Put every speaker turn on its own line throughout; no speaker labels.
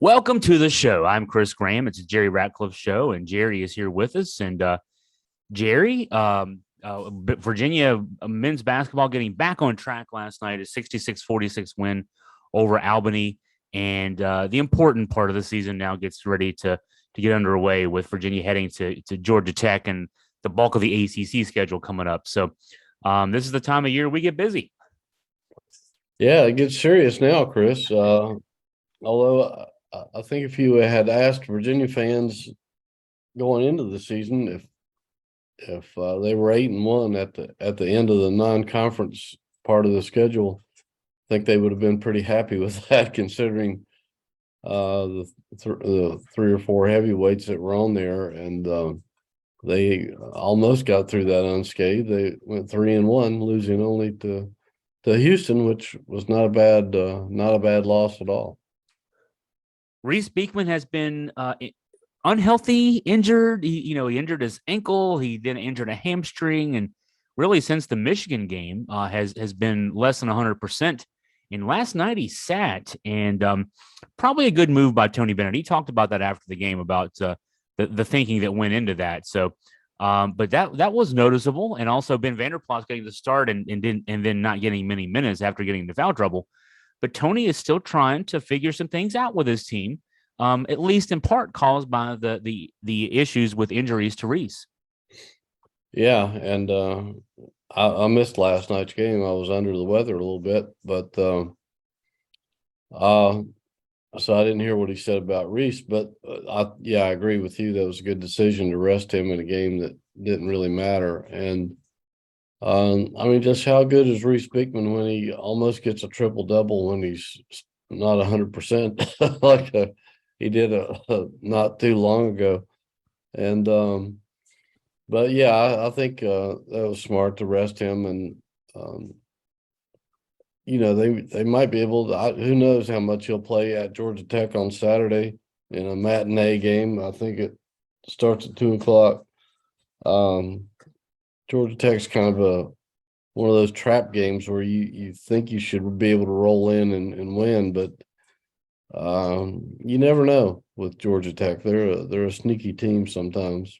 Welcome to the show. I'm Chris Graham. It's a Jerry Ratcliffe Show, and Jerry is here with us. And Jerry, Virginia men's basketball getting back on track last night, a 66-46 win over Albany. And the important part of the season now gets ready to get underway with Virginia heading to Georgia Tech and the bulk of the ACC schedule coming up. So this is the time of year we get busy.
Yeah, it gets serious now, Chris. Although I think if you had asked Virginia fans going into the season if they were 8-1 at the end of the non-conference part of the schedule, I think they would have been pretty happy with that, considering the three or four heavyweights that were on there, and they almost got through that unscathed. They went 3-1, losing only to Houston, which was not a bad loss at all.
Reese Beekman has been unhealthy, injured. He injured his ankle. He then injured a hamstring, and really since the Michigan game has been less than 100%. And last night he sat, and probably a good move by Tony Bennett. He talked about that after the game about the thinking that went into that. So, but that was noticeable, and also Ben Vanderplas getting the start and then not getting many minutes after getting into foul trouble. But Tony is still trying to figure some things out with his team, at least in part caused by the issues with injuries to Reese.
Yeah, and I missed last night's game. I was under the weather a little bit, but so I didn't hear what he said about Reese. But I agree with you. That was a good decision to rest him in a game that didn't really matter. And I mean, just how good is Reese Beekman when he almost gets a triple double when he's not 100%, like he did not too long ago. And but yeah, I think that was smart to rest him, and they might be able to. Who knows how much he'll play at Georgia Tech on Saturday in a matinee game. I think it starts at 2:00. Georgia Tech's kind of one of those trap games where you think you should be able to roll in and win, but you never know with Georgia Tech. They're a sneaky team sometimes.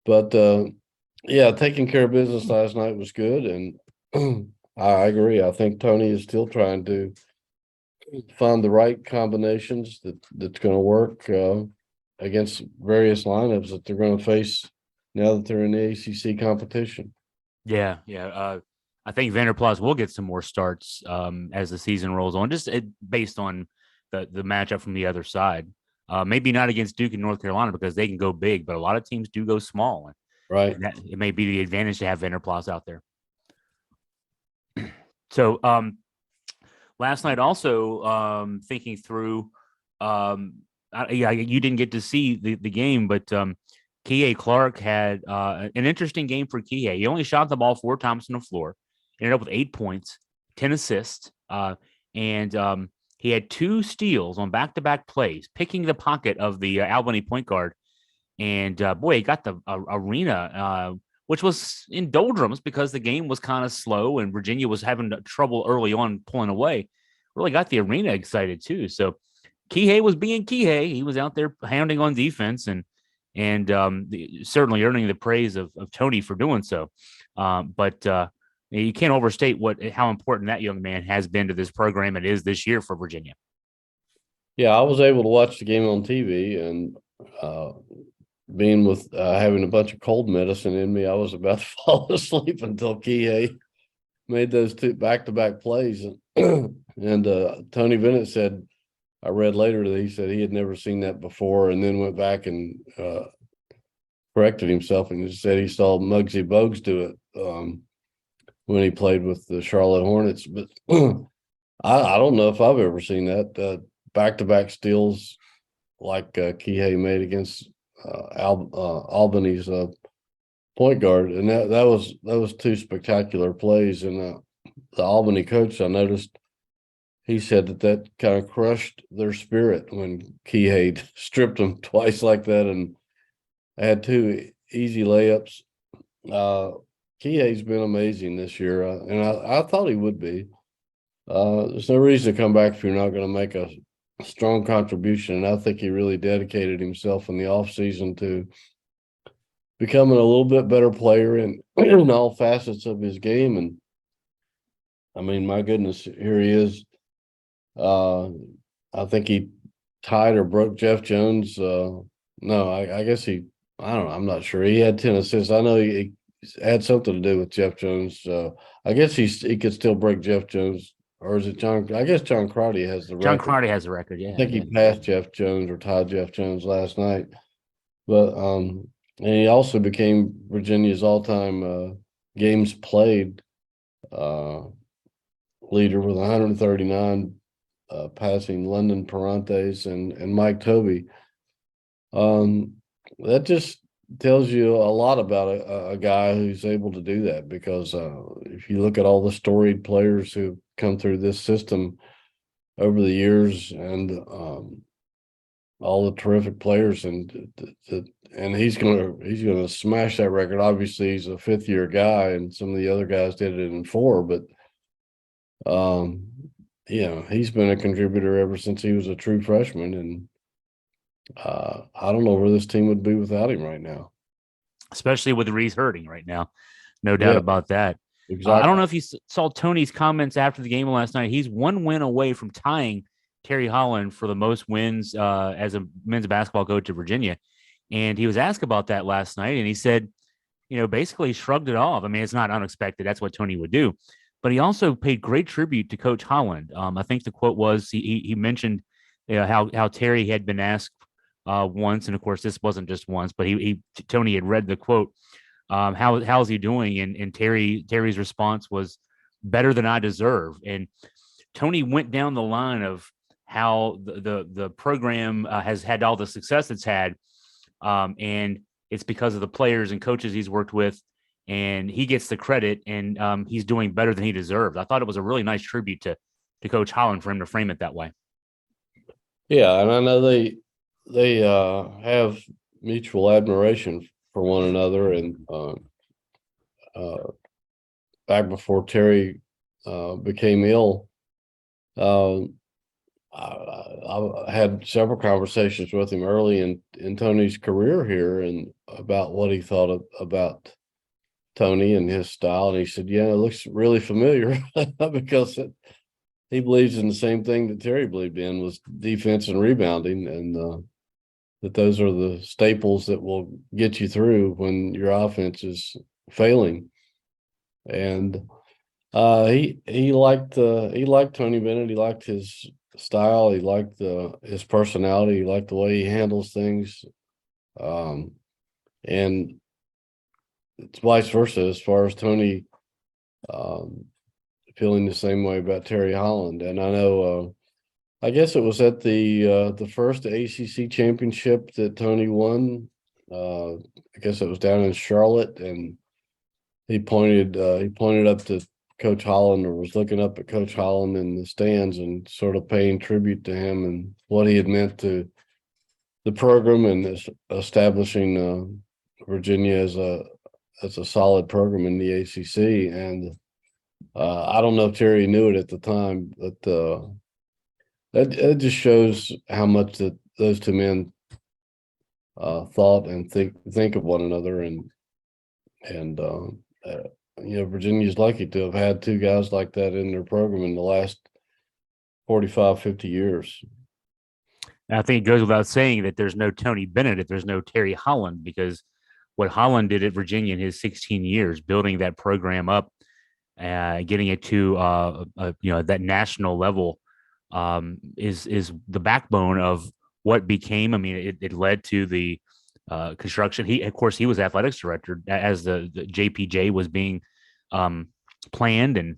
But taking care of business last night was good, and I agree. I think Tony is still trying to find the right combinations that's going to work against various lineups that they're going to face now that they're in the ACC competition.
Yeah. I think Vanderplas will get some more starts as the season rolls on, just based on the matchup from the other side. Maybe not against Duke and North Carolina because they can go big, but a lot of teams do go small.
Right.
It may be the advantage to have Vanderplas out there. So last night also thinking through, you didn't get to see the game, but Kihei Clark had an interesting game for Kihei. He only shot the ball 4 times on the floor, ended up with 8 points, 10 assists, and he had 2 steals on back-to-back plays, picking the pocket of the Albany point guard. And he got the arena, which was in doldrums because the game was kind of slow and Virginia was having trouble early on pulling away. Really got the arena excited too. So Kihei was being Kihei. He was out there hounding on defense and certainly earning the praise of Tony for doing so. But you can't overstate how important that young man has been to this program. It is this year for Virginia.
Yeah, I was able to watch the game on TV, and being with having a bunch of cold medicine in me, I was about to fall asleep until Kihei made those 2 back-to-back plays. And Tony Bennett said, I read later that he said he had never seen that before, and then went back and corrected himself and said he saw Muggsy Bogues do it when he played with the Charlotte Hornets. But I don't know if I've ever seen that back-to-back steals like Kihei made against Albany's point guard, and that was 2 spectacular plays. And the Albany coach, I noticed, he said that kind of crushed their spirit when Kihei stripped them twice like that and had 2 easy layups. Kihei's been amazing this year, and I thought he would be. There's no reason to come back if you're not going to make a strong contribution. And I think he really dedicated himself in the offseason to becoming a little bit better player in all facets of his game. And I mean, my goodness, here he is. I think he tied or broke Jeff Jones. No, I guess I don't know. I'm not sure. He had 10 assists. I know he had something to do with Jeff Jones. I guess he could still break Jeff Jones. Or is it John? I guess John Crotty has the
John
record.
Crotty has the record. Yeah.
I think he passed Jeff Jones or tied Jeff Jones last night. But and he also became Virginia's all-time games played leader with 139 passing London Parantes and Mike Tobey. That just tells you a lot about a guy who's able to do that, because if you look at all the storied players who come through this system over the years, and all the terrific players, and he's gonna smash that record. Obviously, he's a fifth-year guy, and some of the other guys did it in 4, but he's been a contributor ever since he was a true freshman, and I don't know where this team would be without him right now.
Especially with Reese hurting right now. No doubt about that.
Exactly.
I don't know if you saw Tony's comments after the game last night. He's one win away from tying Terry Holland for the most wins as a men's basketball coach at Virginia. And he was asked about that last night, and he said, basically shrugged it off. I mean, it's not unexpected. That's what Tony would do. But he also paid great tribute to Coach Holland. I think the quote was he mentioned how Terry had been asked once, and of course this wasn't just once, but Tony had read the quote. How's he doing? And Terry's response was, better than I deserve. And Tony went down the line of how the program has had all the success it's had, and it's because of the players and coaches he's worked with, and he gets the credit, and he's doing better than he deserved. I thought it was a really nice tribute to Coach Holland for him to frame it that way.
Yeah, and I know they have mutual admiration for one another, and back before Terry became ill, I had several conversations with him early in Tony's career here, and about what he thought about Tony and his style. And he said, yeah, it looks really familiar because he believes in the same thing that Terry believed in, was defense and rebounding, and that those are the staples that will get you through when your offense is failing. And he liked Tony Bennett. He liked his style. He liked his personality. He liked the way he handles things. And it's vice versa as far as Tony feeling the same way about Terry Holland. And I know, I guess it was at the first ACC championship that Tony won. I guess it was down in Charlotte, and he pointed up to Coach Holland, or was looking up at Coach Holland in the stands, and sort of paying tribute to him and what he had meant to the program, and establishing Virginia as a solid program in the ACC. And I don't know if Terry knew it at the time, but that just shows how much that those two men thought and think of one another. And Virginia's lucky to have had two guys like that in their program in the last 45, 50 years.
I think it goes without saying that there's no Tony Bennett if there's no Terry Holland, because what Holland did at Virginia in his 16 years, building that program up, getting it to that national level, is the backbone of what became. I mean, it led to the construction. He was athletics director as the JPJ was being planned and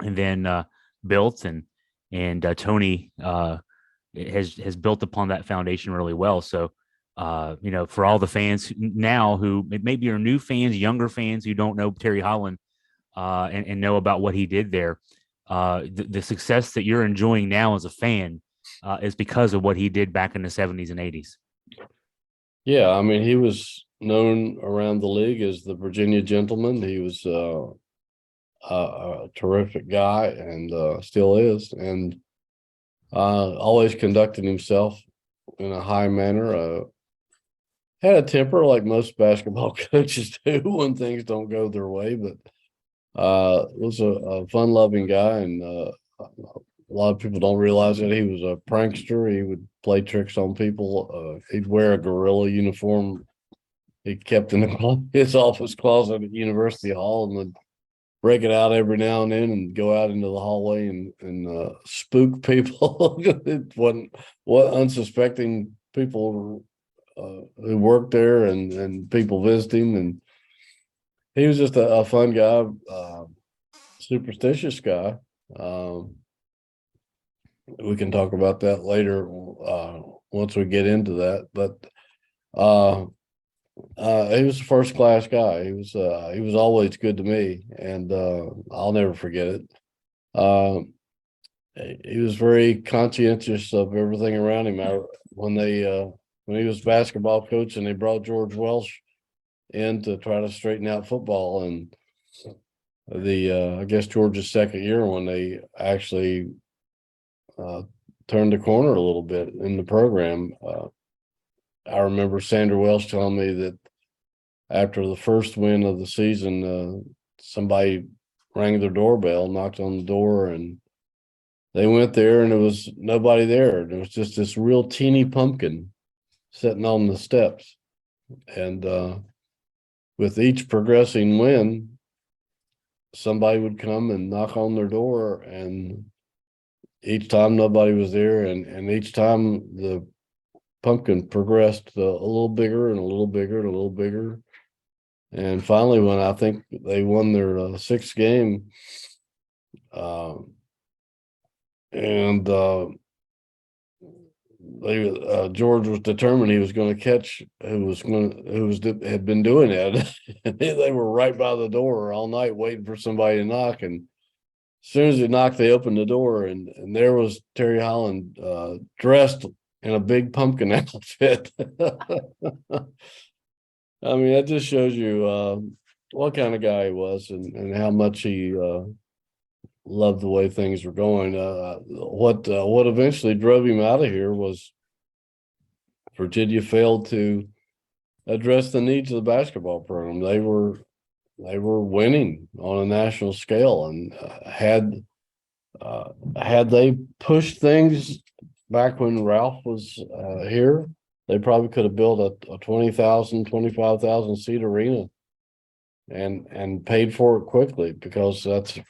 then built, and Tony has built upon that foundation really well. So for all the fans now who maybe are new fans, younger fans who don't know Terry Holland and know about what he did there, the success that you're enjoying now as a fan is because of what he did back in the 70s and 80s. Yeah,
I mean, he was known around the league as the Virginia gentleman. He was a terrific guy, and still is. And Always conducted himself in a high manner. Had a temper like most basketball coaches do when things don't go their way, but was a fun-loving guy, and a lot of people don't realize that he was a prankster. He would play tricks on people. He'd wear a gorilla uniform he kept in his office closet at University Hall, and would break it out every now and then and go out into the hallway and spook people. It wasn't what unsuspecting people who worked there and people visit him, and he was just a fun guy, superstitious guy. Um, we can talk about that later once we get into that, but uh, he was a first class guy. He was always good to me, and I'll never forget it. Um, he was very conscientious of everything around him. When he was basketball coach and they brought George Welsh in to try to straighten out football, and I guess George's second year when they actually turned the corner a little bit in the program. I remember Sandra Welsh telling me that after the first win of the season, somebody rang their doorbell, knocked on the door, and they went there, and there was nobody there. There was just this real teeny pumpkin sitting on the steps. And with each progressing win, somebody would come and knock on their door, and each time nobody was there, and each time the pumpkin progressed a little bigger and a little bigger and a little bigger. And finally, when I think they won their sixth game, and George was determined he was going to catch had been doing that. They were right by the door all night waiting for somebody to knock, and as soon as he knocked, they opened the door, and there was Terry Holland dressed in a big pumpkin outfit. I mean, that just shows you what kind of guy he was, and how much he loved the way things were going. What eventually drove him out of here was Virginia failed to address the needs of the basketball program. They were winning on a national scale, and had they pushed things back when Ralph was here, they probably could have built a 20,000, 25,000 seat arena and paid for it quickly, because it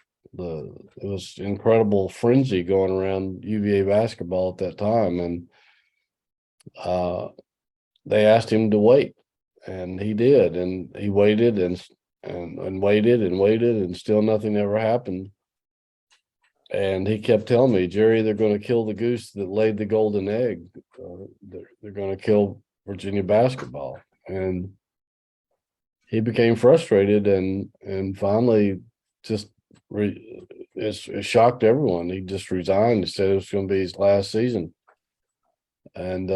was incredible frenzy going around UVA basketball at that time. And they asked him to wait, and he did, and he waited and waited and waited, and still nothing ever happened. And he kept telling me, Jerry, they're going to kill the goose that laid the golden egg. They're going to kill Virginia basketball. And he became frustrated, and finally just it shocked everyone. He just resigned and said it was going to be his last season. And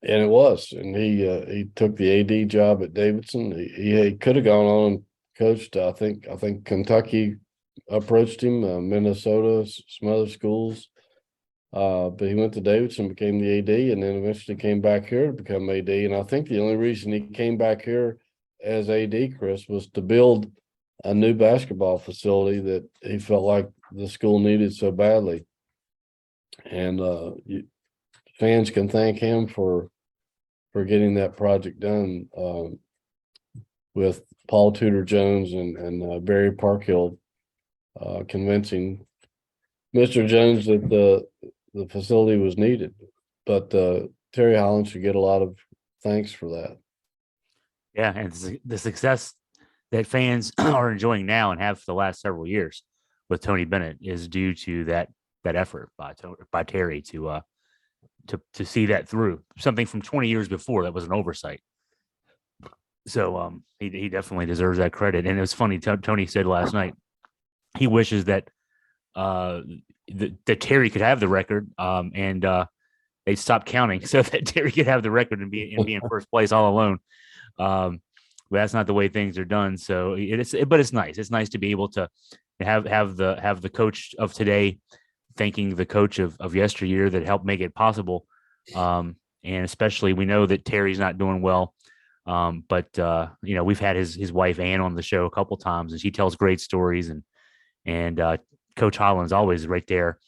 it was. And he took the AD job at Davidson. He could have gone on and coached. I think Kentucky approached him, Minnesota, some other schools, but he went to Davidson, became the AD, and then eventually came back here to become AD. And I think the only reason he came back here as AD, Chris, was to build a new basketball facility that he felt like the school needed so badly. And fans can thank him for getting that project done, with Paul Tudor Jones and Barry Parkhill convincing Mr. Jones that the facility was needed. But Terry Holland should get a lot of thanks for that.
Yeah, and the success that fans are enjoying now and have for the last several years with Tony Bennett is due to that effort by Terry to see that through. Something from 20 years before that was an oversight. So he definitely deserves that credit. And it was funny, Tony said last night he wishes that that Terry could have the record, and they stopped counting so that Terry could have the record and be in first place all alone. But that's not the way things are done. So but it's nice. It's nice to be able to have the coach of today thanking the coach of yesteryear that helped make it possible. And especially we know that Terry's not doing well. But we've had his wife Ann on the show a couple times, and she tells great stories, and Coach Holland's always right there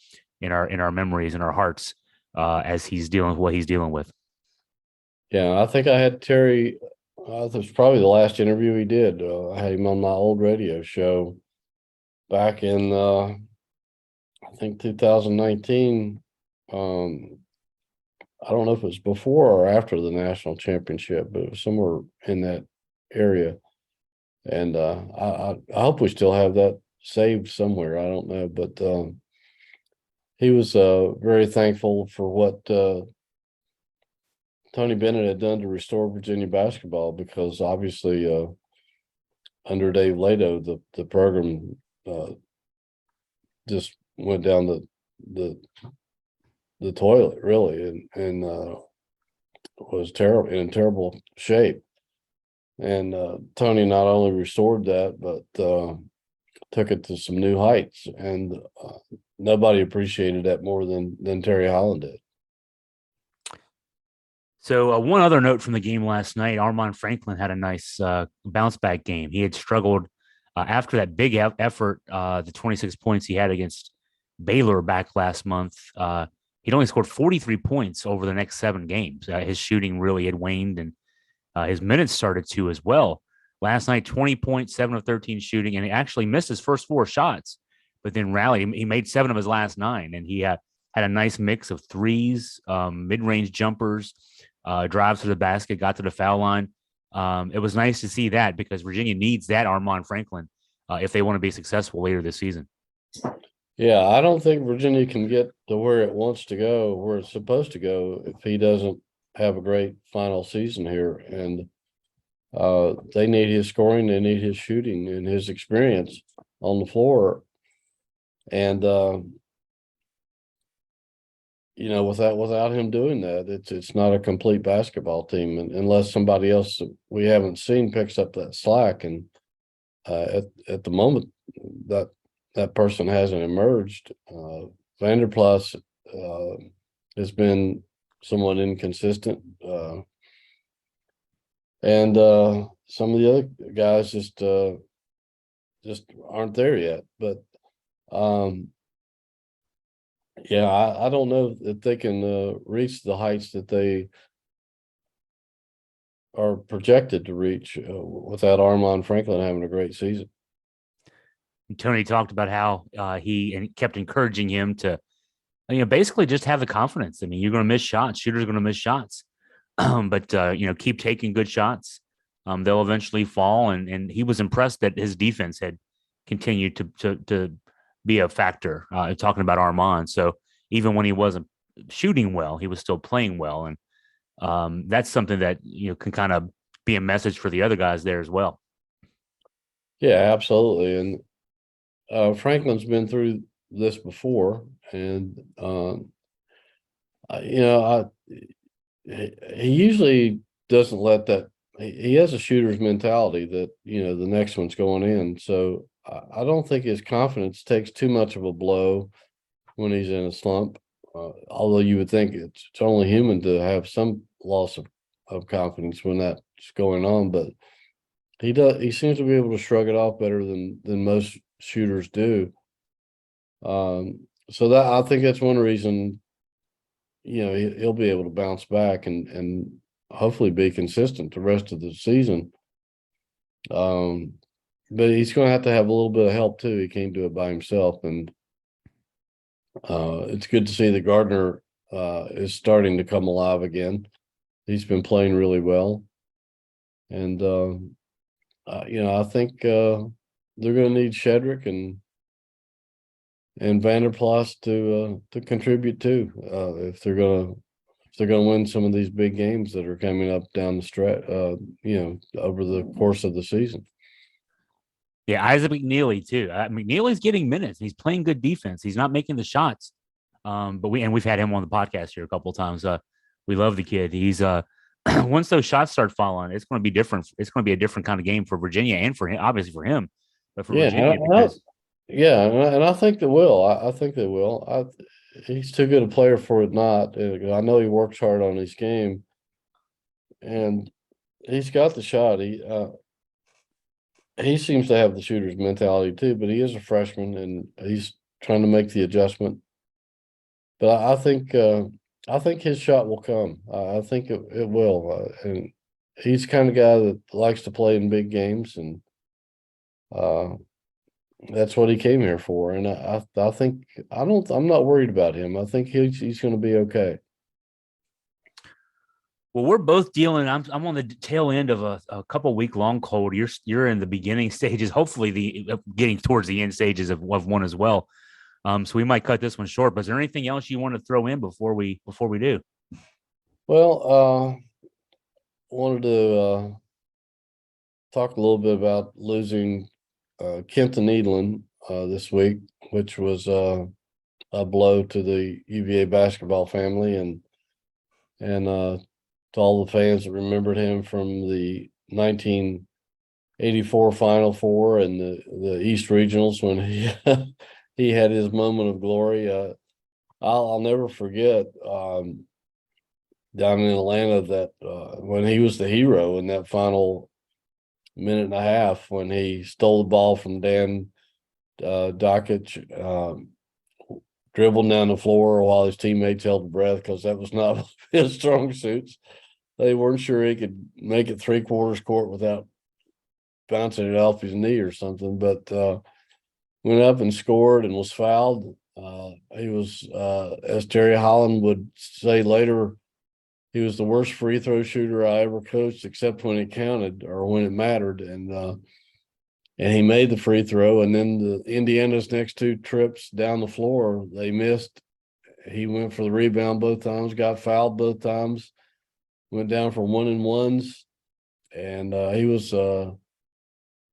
in our memories and our hearts as he's dealing with what he's dealing with.
Yeah, I think I had Terry. It was probably the last interview he did. I had him on my old radio show back in I think 2019. I don't know if it was before or after the national championship, but it was somewhere in that area. And I hope we still have that saved somewhere. I don't know, but he was very thankful for what Tony Bennett had done to restore Virginia basketball, because obviously under Dave Lato, the program just went down the toilet, really, and was terrible, in terrible shape. And Tony not only restored that, but took it to some new heights, and nobody appreciated that more than Terry Holland did.
So one other note from the game last night, Armaan Franklin had a nice bounce back game. He had struggled after that big effort, the 26 points he had against Baylor back last month. He'd only scored 43 points over the next 7 games. His shooting really had waned, and his minutes started to as well. Last night, 20 points, 7 of 13 shooting, and he actually missed his first 4 shots, but then rallied. He made 7 of his last 9, and he had a nice mix of threes, mid-range jumpers, drives to the basket, got to the foul line. It was nice to see that, because Virginia needs that Armaan Franklin if they want to be successful later this season.
Yeah, I don't think Virginia can get to where it wants to go, where it's supposed to go, if he doesn't have a great final season here. And they need his scoring, they need his shooting and his experience on the floor. And without him doing that, it's not a complete basketball team, unless somebody else that we haven't seen picks up that slack. And at the moment, that person hasn't emerged. Vanderplas has been somewhat inconsistent, and some of the other guys just aren't there yet. But yeah, I don't know if they can reach the heights that they are projected to reach without Armaan Franklin having a great season.
Tony talked about how he kept encouraging him to, basically just have the confidence. I mean, you're going to miss shots. Shooters are going to miss shots, but keep taking good shots. They'll eventually fall. And he was impressed that his defense had continued to be a factor. Talking about Armaan, so even when he wasn't shooting well, he was still playing well, and that's something that can kind of be a message for the other guys there as well. Yeah,
absolutely. And Franklin's been through this before, and he usually doesn't let that. He has a shooter's mentality that the next one's going in. So I don't think his confidence takes too much of a blow when he's in a slump. Although you would think it's only human to have some loss of confidence when that's going on, but he seems to be able to shrug it off better than most shooters do. So that, I think that's one reason he'll be able to bounce back and hopefully be consistent the rest of the season. But he's going to have a little bit of help too. He can't do it by himself, and it's good to see that Gardner is starting to come alive again. He's been playing really well, and I think they're going to need Shedrick and Vanderplas to contribute too, if they're going to win some of these big games that are coming up down the stretch, over the course of the season.
Yeah, Isaac McNeely too. McNeely's getting minutes. He's playing good defense. He's not making the shots, but we've had him on the podcast here a couple of times. We love the kid. He's once those shots start falling, it's going to be different. It's going to be a different kind of game for Virginia and for him, obviously for him, but for Virginia.
Yeah, and I think they will. I think they will. He's too good a player for it not. I know he works hard on his game, and he's got the shot. He seems to have the shooter's mentality too, but he is a freshman and he's trying to make the adjustment. But I think his shot will come. I think it will, and he's the kind of guy that likes to play in big games, and uh, that's what he came here for. And I think I'm not worried about him. I think he's going to be okay.
Well, we're both dealing. I'm on the tail end of a couple week long cold. You're in the beginning stages. Hopefully, the getting towards the end stages of one as well. So we might cut this one short. But is there anything else you want to throw in before we do?
Well, wanted to talk a little bit about losing Kenton Needland this week, which was a blow to the UVA basketball family and to all the fans that remembered him from the 1984 Final Four and the East Regionals when he he had his moment of glory. I'll never forget down in Atlanta that when he was the hero in that final minute and a half when he stole the ball from Dan Dockich, dribbled down the floor while his teammates held their breath because that was not his strong suits. They weren't sure he could make it 3/4 court without bouncing it off his knee or something, but went up and scored and was fouled. He was, as Terry Holland would say later, he was the worst free throw shooter I ever coached, except when it counted or when it mattered. And he made the free throw. And then the Indiana's next two trips down the floor, they missed. He went for the rebound both times, got fouled both times, went down for 1-and-1s. And he was a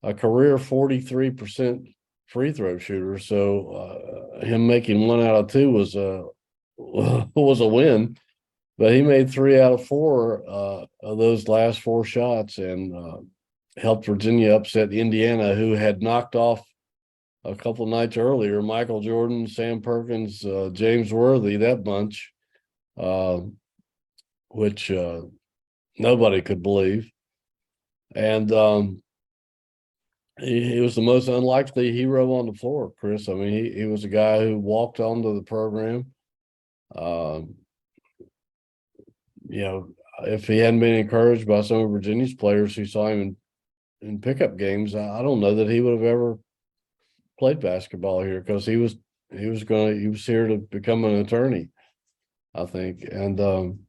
career 43% free throw shooter. So him making 1 out of 2 was a win. But he made 3 out of 4 of those last 4 shots and helped Virginia upset Indiana, who had knocked off a couple of nights earlier Michael Jordan, Sam Perkins, James Worthy, that bunch, which nobody could believe. And he was the most unlikely hero on the floor, Chris. I mean, he was a guy who walked onto the program. You know, if he hadn't been encouraged by some of Virginia's players who saw him in pickup games, I don't know that he would have ever played basketball here because he was here to become an attorney, I think. And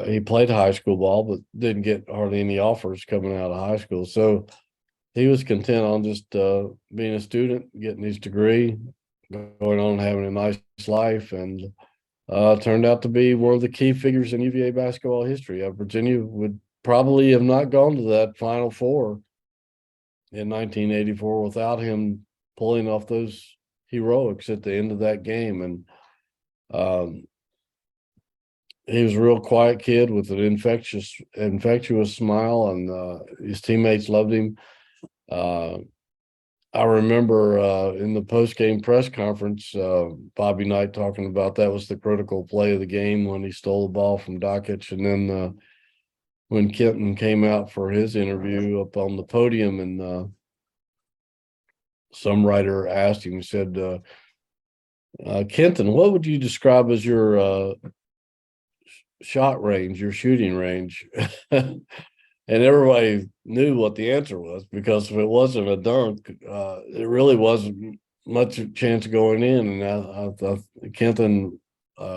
he played high school ball, but didn't get hardly any offers coming out of high school. So he was content on just being a student, getting his degree, going on having a nice life, and turned out to be one of the key figures in UVA basketball history. Virginia would probably have not gone to that Final Four in 1984 without him pulling off those heroics at the end of that game. And he was a real quiet kid with an infectious smile, and his teammates loved him. I remember in the post-game press conference, Bobby Knight talking about that was the critical play of the game when he stole the ball from Dockich. And then when Kenton came out for his interview up on the podium, and some writer asked him, he said, Kenton, what would you describe as your shot range, your shooting range? And everybody knew what the answer was, because if it wasn't a dunk, it really wasn't much chance of going in. And I thought Kenton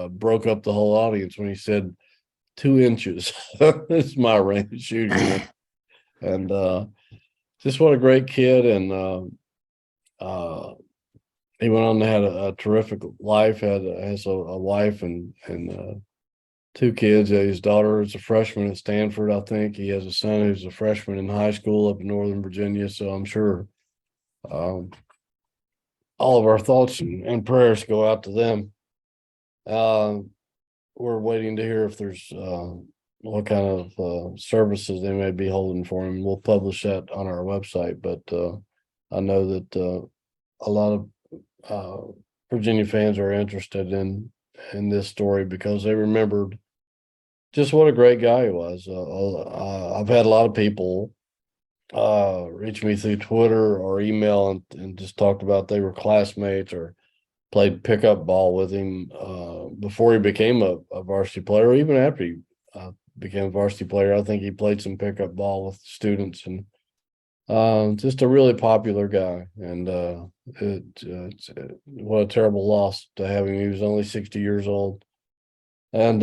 broke up the whole audience when he said 2 inches. It's my range shooting. And just what a great kid. And he went on to have a terrific life, has a wife and 2 kids. His daughter is a freshman at Stanford, I think. He has a son who's a freshman in high school up in Northern Virginia. So I'm sure all of our thoughts and prayers go out to them. We're waiting to hear if there's what kind of services they may be holding for him. We'll publish that on our website. But I know that a lot of Virginia fans are interested in this story because they remembered just what a great guy he was. I've had a lot of people reach me through Twitter or email and just talked about they were classmates or played pickup ball with him before he became a varsity player, or even after he became a varsity player. I think he played some pickup ball with students, and just a really popular guy. And what a terrible loss to have him. He was only 60 years old. And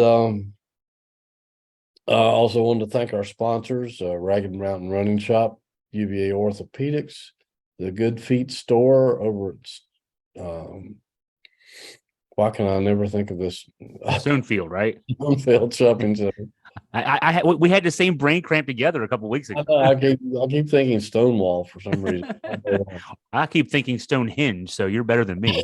I also wanted to thank our sponsors, Ragged Mountain Running Shop, UVA Orthopedics, the Good Feet store over at why can I never think of this?
Stonefield, right?
Stonefield Shopping Center.
We had the same brain cramp together a couple weeks ago.
I keep thinking Stonewall for some reason.
I keep thinking Stonehenge, so you're better than me.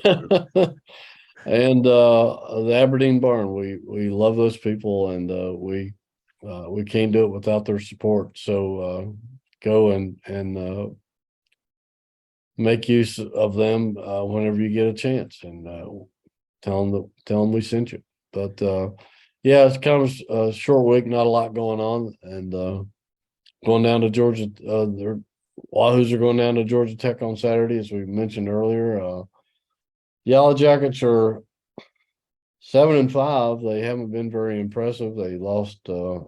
And the Aberdeen Barn, we love those people, and we can't do it without their support. So go and make use of them whenever you get a chance, and tell them we sent you. But yeah, it's kind of a short week, not a lot going on, and going down to Georgia. Their Wahoos are going down to Georgia Tech on Saturday, as we mentioned earlier. Yellow Jackets are 7-5. They haven't been very impressive. They lost a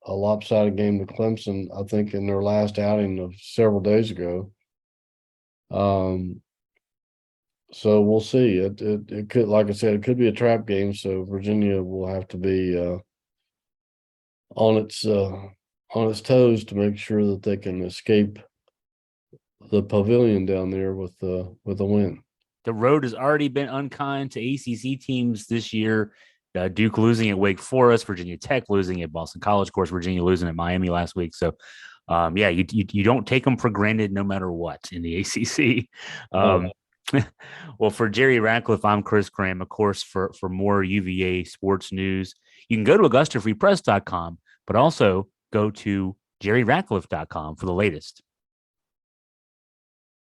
lopsided game to Clemson, I think, in their last outing of several days ago. So we'll see. It could, like I said, it could be a trap game. So Virginia will have to be on its toes to make sure that they can escape the pavilion down there with a win.
The road has already been unkind to ACC teams this year. Duke losing at Wake Forest, Virginia Tech losing at Boston College, of course, Virginia losing at Miami last week. So, yeah, you don't take them for granted no matter what in the ACC. Well, for Jerry Ratcliffe, I'm Chris Graham. Of course, for more UVA sports news, you can go to AugustaFreePress.com, but also go to JerryRatcliffe.com for the latest.